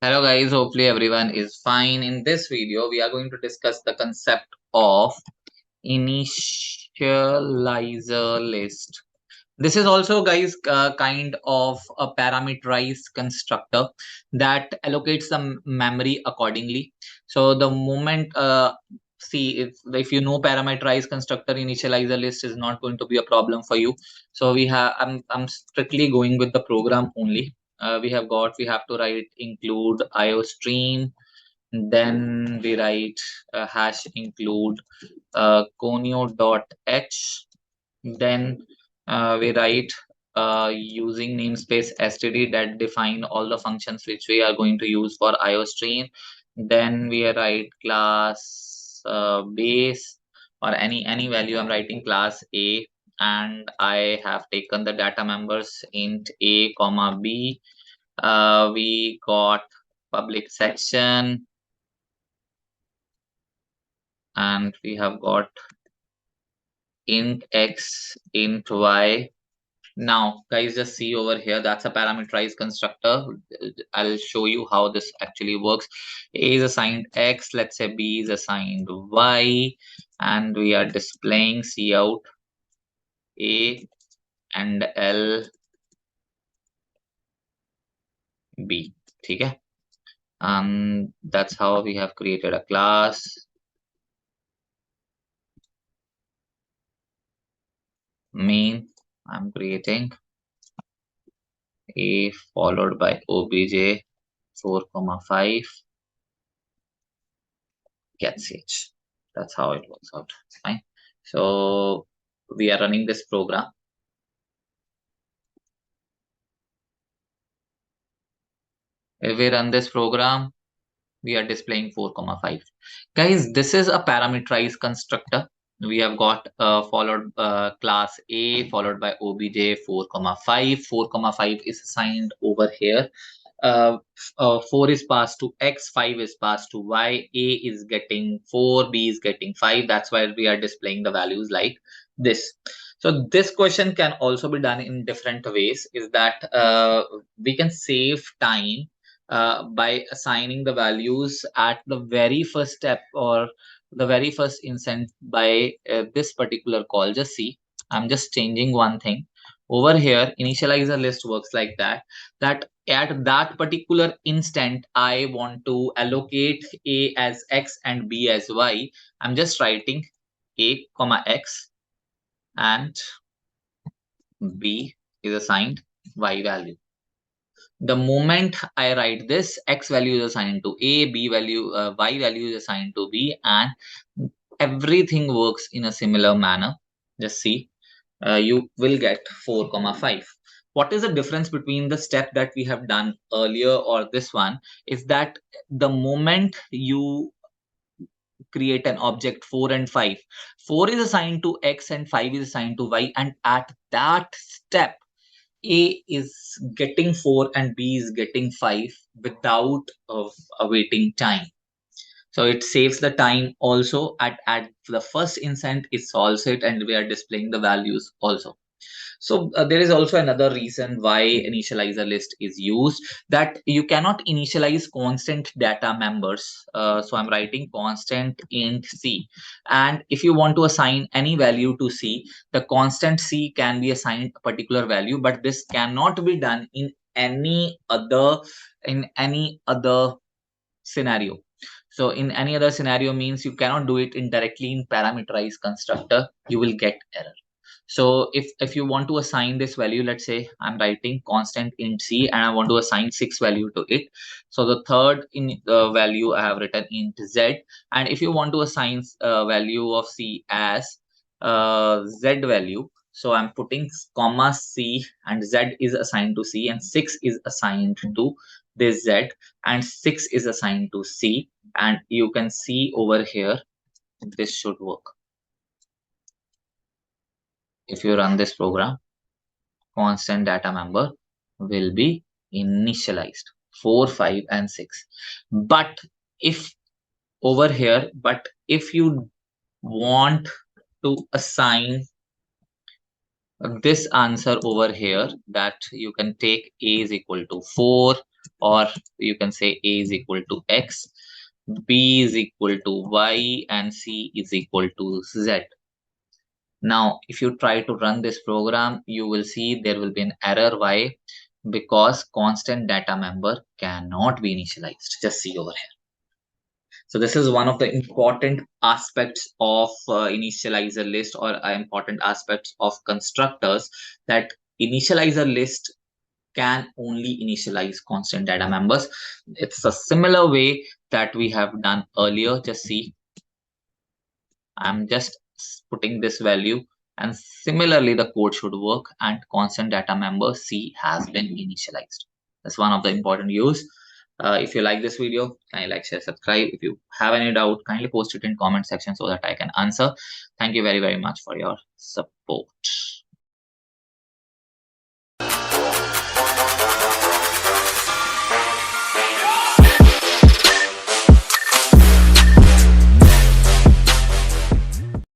Hello guys, hopefully everyone is fine. In this video, we are going to discuss the concept of initializer list. This is also guys kind of a parameterized constructor that allocates the memory accordingly. So the moment see if you know parameterized constructor, initializer list is not going to be a problem for you. So I'm strictly going with the program only. We have to write include IO stream, then we write hash include conio.h, then we write using namespace std that define all the functions which we are going to use for IO stream. Then we write class base or any value. I'm writing class A, and I have taken the data members int a comma b. We got public section, and we have got int x, int y. Now, guys, just see over here, that's a parameterized constructor. I'll show you how this actually works. A is assigned X, let's say B is assigned Y, and we are displaying cout A and L B. Okay? And that's how we have created a class. Main, I'm creating A followed by obj 4,5 gets h. That's how it works out. Fine. So we are running this program. If we run this program, we are displaying 4,5. Guys, this is a parameterized constructor. We have got followed class A followed by obj 4,5. 4,5 is assigned over here. 4 is passed to X, 5 is passed to Y, A is getting 4, B is getting 5. That's why we are displaying the values like this. So this question can also be done in different ways, is that we can save time by assigning the values at the very first step or the very first instant by this particular call. Just see, I'm just changing one thing over here. Initializer list works like that, that at that particular instant I want to allocate A as X and B as Y. I'm just writing A comma X, and B is assigned Y value. The moment I write this, X value is assigned to A, B value, Y value is assigned to B, and everything works in a similar manner. Just see, you will get 4,5. What is the difference between the step that we have done earlier or this one is that the moment you create an object 4 and 5, 4 is assigned to X and 5 is assigned to Y, and at that step A is getting 4 and B is getting 5 without awaiting time. So it saves the time also. At the first instant, it solves it, and we are displaying the values also. So there is also another reason why initializer list is used, that you cannot initialize constant data members. So I'm writing constant int C, and if you want to assign any value to C, the constant C can be assigned a particular value, but this cannot be done in any other scenario. So in any other scenario means you cannot do it indirectly in parameterized constructor, you will get error. So if you want to assign this value, let's say I'm writing constant int C and I want to assign 6 value to it. So the third in the value I have written int Z, and if you want to assign value of C as Z value, so I'm putting comma C, and Z is assigned to C, and 6 is assigned to this Z, and 6 is assigned to C, and you can see over here this should work. If you run this program, constant data member will be initialized 4, 5 and 6. But if over here, but if you want to assign this answer over here, that you can take A is equal to 4, or you can say A is equal to X, B is equal to Y, and C is equal to Z. Now, if you try to run this program, you will see there will be an error. Why? Because constant data member cannot be initialized. Just see over here. So this is one of the important aspects of initializer list, or important aspects of constructors, that initializer list can only initialize constant data members. It's a similar way that we have done earlier. Just see, I'm just putting this value, and similarly the code should work, and constant data member C has been initialized. That's one of the important use. If you like this video, kindly like, share, subscribe. If you have any doubt, kindly post it in comment section so that I can answer. Thank you very much for your support.